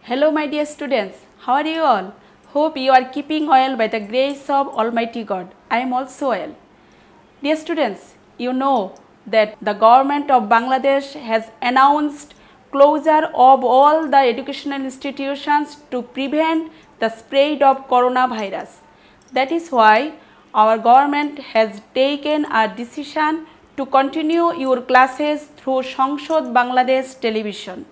Hello my dear students, how are you all? Hope you are keeping well by the grace of Almighty God. I am also well. Dear students, you know that the government of Bangladesh has announced closure of all the educational institutions to prevent the spread of coronavirus. That is why our government has taken a decision to continue your classes through Sangsad Bangladesh television.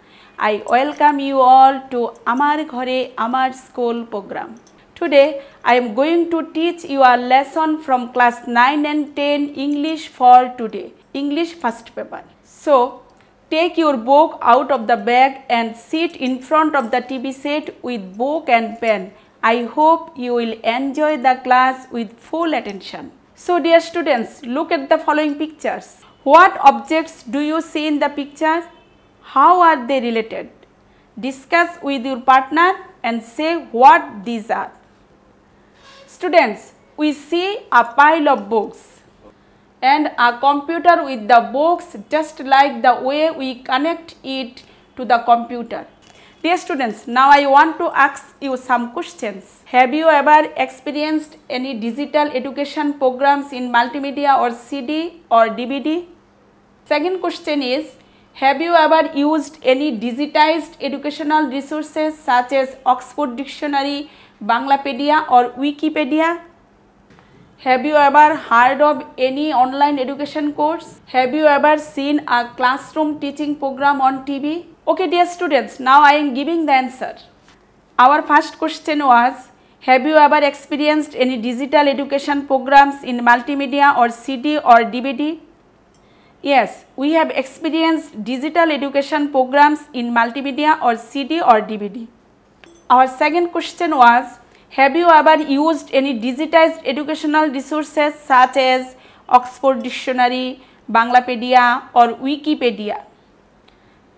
I welcome you all to Amar Ghare Amar School program. Today I am going to teach you a lesson from class 9 and 10 English for today, English first paper. So take your book out of the bag and sit in front of the TV set with book and pen. I hope you will enjoy the class with full attention. So dear students, look at the following pictures. What objects do you see in the pictures? How are they related? Discuss with your partner and say what these are. Students, we see a pile of books and a computer with the books just like the way we connect it to the computer. Dear students, now I want to ask you some questions. Have you ever experienced any digital education programs in multimedia or CD or DVD? Second question is, have you ever used any digitized educational resources such as Oxford Dictionary, Banglapedia or Wikipedia? Have you ever heard of any online education course? Have you ever seen a classroom teaching program on TV? Okay dear students, now I am giving the answer. Our first question was, have you ever experienced any digital education programs in multimedia or CD or DVD? Yes, we have experienced digital education programs in multimedia or CD or DVD. Our second question was, have you ever used any digitized educational resources such as Oxford Dictionary, Banglapedia or Wikipedia?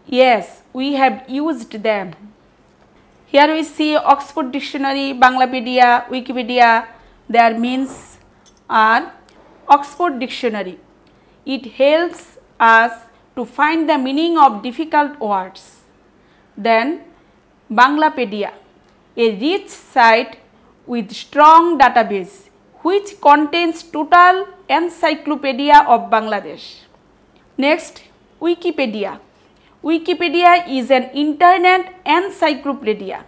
Yes, we have used them. Here we see Oxford Dictionary, Banglapedia, Wikipedia. Their means are Oxford Dictionary. It helps us to find the meaning of difficult words. Then Banglapedia, a rich site with strong database which contains total encyclopedia of Bangladesh. Next, Wikipedia. Wikipedia is an internet encyclopedia.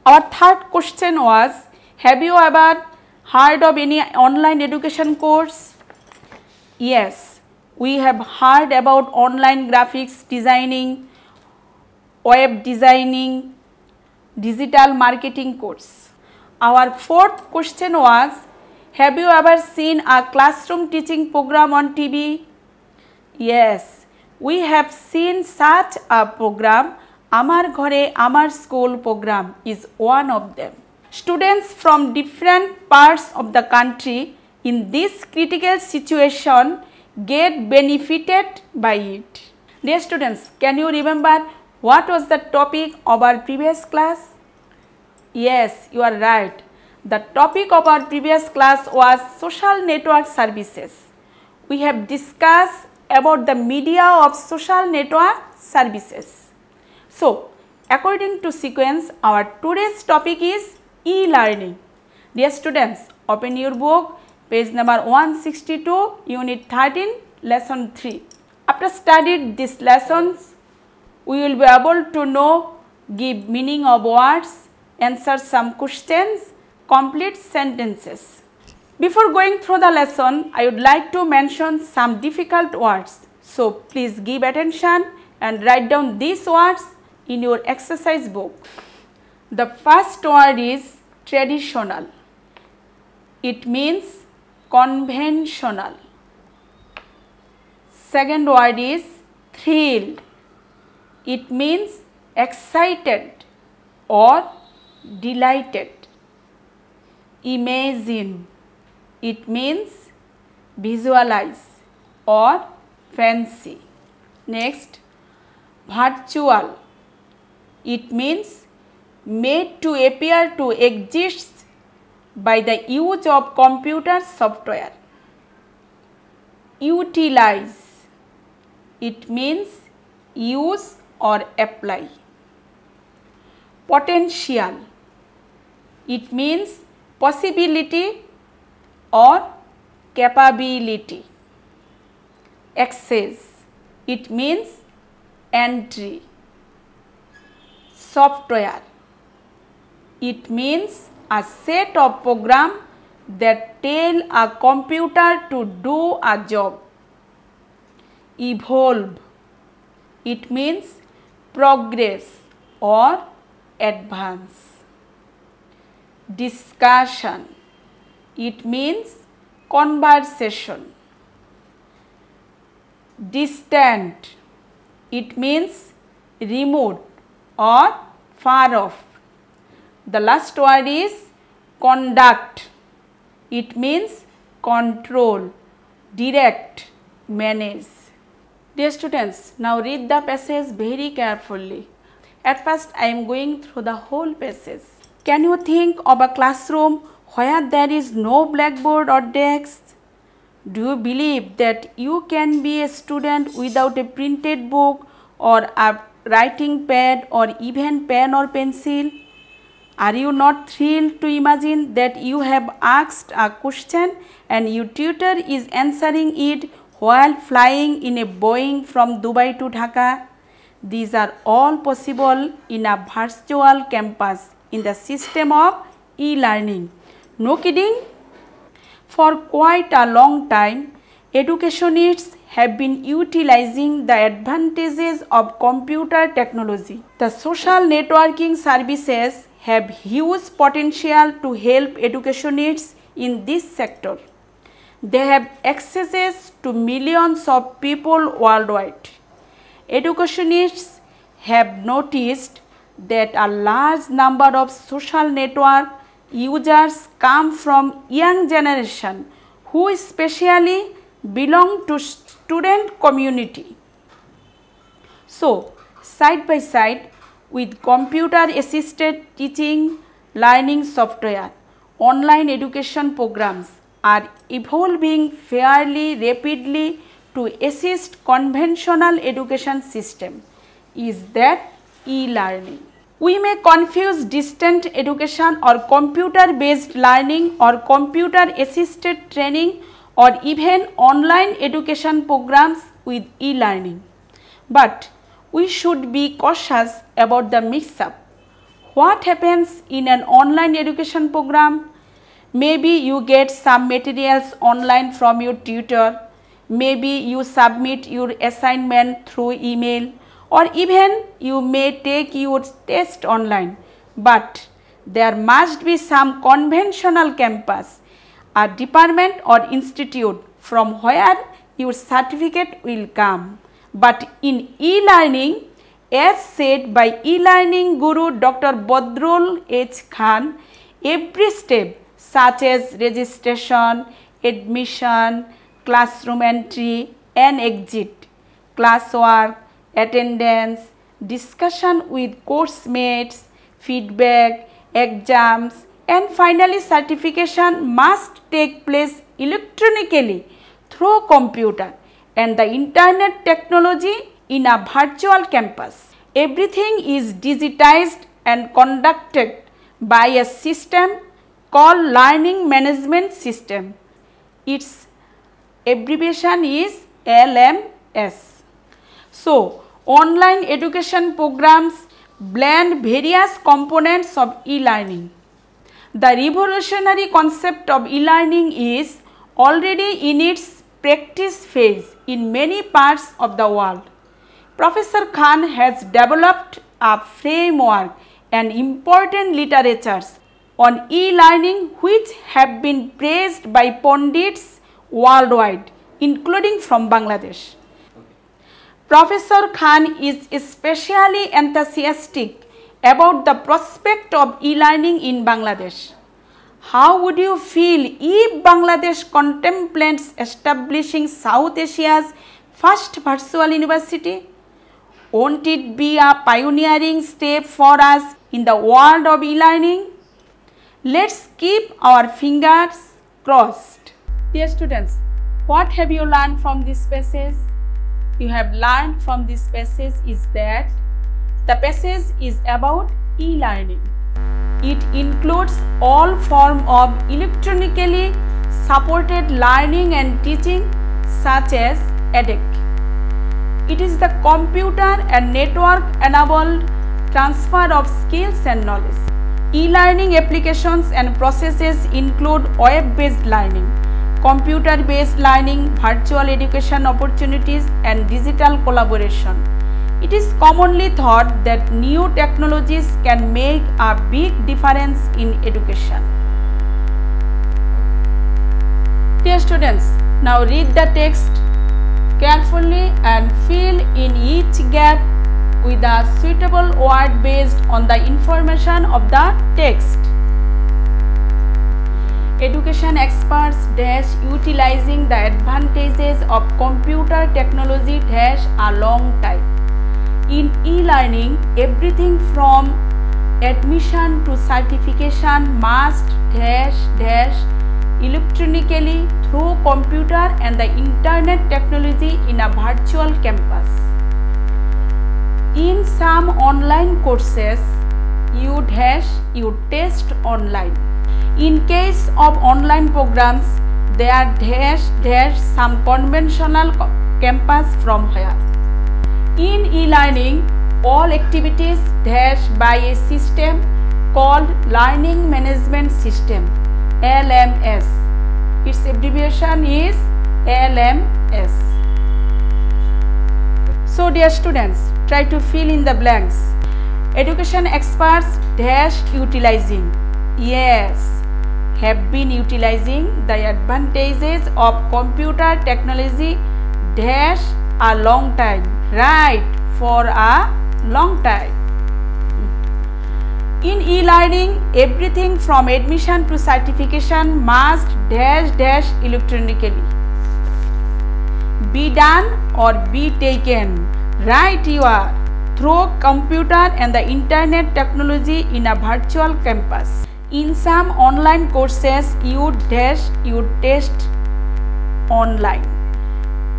Our third question was, have you ever heard of any online education course? Yes, we have heard about online graphics designing, web designing, digital marketing course. Our fourth question was, have you ever seen a classroom teaching program on TV? Yes, we have seen such a program. Amar Ghare Amar School program is one of them. Students from different parts of the country in this critical situation get benefited by it. Dear students, can you remember what was the topic of our previous class? Yes, you are right. The topic of our previous class was social network services. We have discussed about the media of social network services. So, according to sequence, our today's topic is e-learning. Dear students, open your book, page number 162, unit 13, lesson 3. After studying these lessons, we will be able to know, give meaning of words, answer some questions, complete sentences. Before going through the lesson, I would like to mention some difficult words. So please give attention and write down these words in your exercise book. The first word is traditional. It means conventional. Second word is thrilled. It means excited or delighted. Imagine. It means visualize or fancy. Next, virtual. It means made to appear to exist by the use of computer software. Utilize. It means use or apply. Potential. It means possibility or capability. Access. It means entry. Software. It means a set of programs that tell a computer to do a job. Evolve. It means progress or advance. Discussion. It means conversation. Distant. It means remote or far off. The last word is conduct. It means control, direct, manage. Dear students, now read the passage very carefully. At first, I am going through the whole passage. Can you think of a classroom where there is no blackboard or desk? Do you believe that you can be a student without a printed book or a writing pad or even pen or pencil? Are you not thrilled to imagine that you have asked a question and your tutor is answering it while flying in a Boeing from Dubai to Dhaka? These are all possible in a virtual campus in the system of e-learning. No kidding? For quite a long time, educationists have been utilizing the advantages of computer technology. The social networking services have huge potential to help educationists in this sector. They have access to millions of people worldwide. Educationists have noticed that a large number of social network users come from young generation who especially belong to student community. So, side by side with computer assisted teaching, learning software, online education programs are evolving fairly rapidly to assist conventional education system. Is that e-learning? We may confuse distant education or computer based learning or computer assisted training or even online education programs with e-learning. But we should be cautious about the mix-up. What happens in an online education program? Maybe you get some materials online from your tutor, maybe you submit your assignment through email, or even you may take your test online. But there must be some conventional campus, a department or institute from where your certificate will come. But in e-learning, as said by e-learning guru Dr. Badrul H. Khan, every step such as registration, admission, classroom entry and exit, classwork, attendance, discussion with course mates, feedback, exams and finally certification must take place electronically through computer and the internet technology in a virtual campus. Everything is digitized and conducted by a system called Learning Management System. Its abbreviation is LMS. So, online education programs blend various components of e-learning. The revolutionary concept of e-learning is already in its practice phase in many parts of the world. Professor Khan has developed a framework and important literatures on e-learning which have been praised by pundits worldwide, including from Bangladesh. Professor Khan is especially enthusiastic about the prospect of e-learning in Bangladesh. How would you feel if Bangladesh contemplates establishing South Asia's first virtual university? Won't it be a pioneering step for us in the world of e-learning? Let's keep our fingers crossed. Dear students, what have you learned from this passage? You have learned from this passage is that the passage is about e-learning. It includes all forms of electronically supported learning and teaching such as EdTech. It is the computer and network enabled transfer of skills and knowledge. E-learning applications and processes include web-based learning, computer-based learning, virtual education opportunities, and digital collaboration. It is commonly thought that new technologies can make a big difference in education. Dear students, now read the text carefully and fill in each gap with a suitable word based on the information of the text. Education experts utilizing the advantages of computer technology a long time. In e-learning, everything from admission to certification must electronically through computer and the internet technology in a virtual campus. In some online courses, you test online. In case of online programs, they are some conventional campus from here. In e-learning, all activities by a system called Learning Management System, LMS. Its abbreviation is LMS. So dear students, try to fill in the blanks. Education experts utilizing. Yes, have been utilizing the advantages of computer technology a long time. Right, for a long time. In e-learning, everything from admission to certification must electronically be done or be taken. Right, you are through computer and the internet technology in a virtual campus. In some online courses, you test online.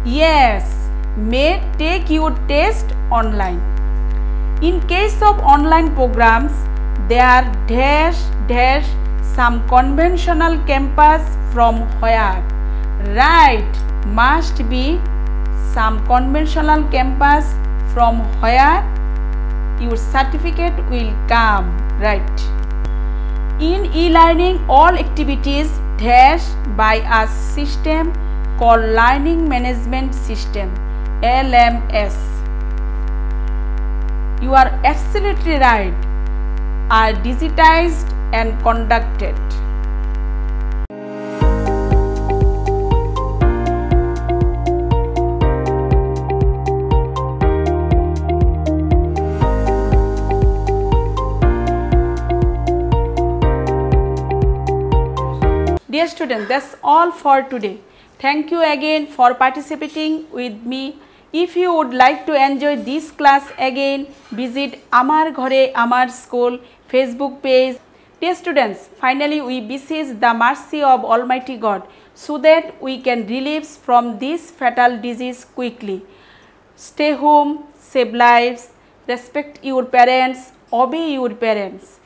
Yes, may take your test online. In case of online programs, there are some conventional campus from where. Right, must be some conventional campus from where your certificate will come. Right. In e-learning, all activities by a system called Learning Management System, LMS. You are absolutely right, are digitized and conducted. Dear students, that's all for today. Thank you again for participating with me. If you would like to enjoy this class again, visit Amar Ghore Amar School Facebook page. Dear students, finally we beseech the mercy of Almighty God so that we can relieve from this fatal disease quickly. Stay home, save lives, respect your parents, obey your parents,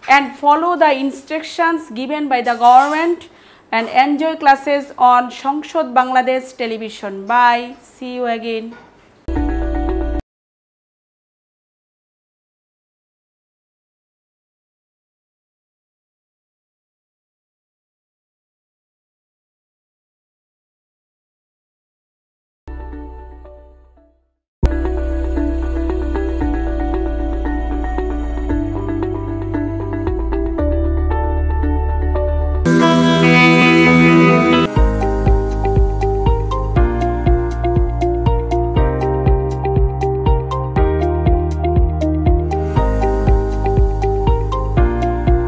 and follow the instructions given by the government, and enjoy classes on Sangsad Bangladesh television. Bye. See you again.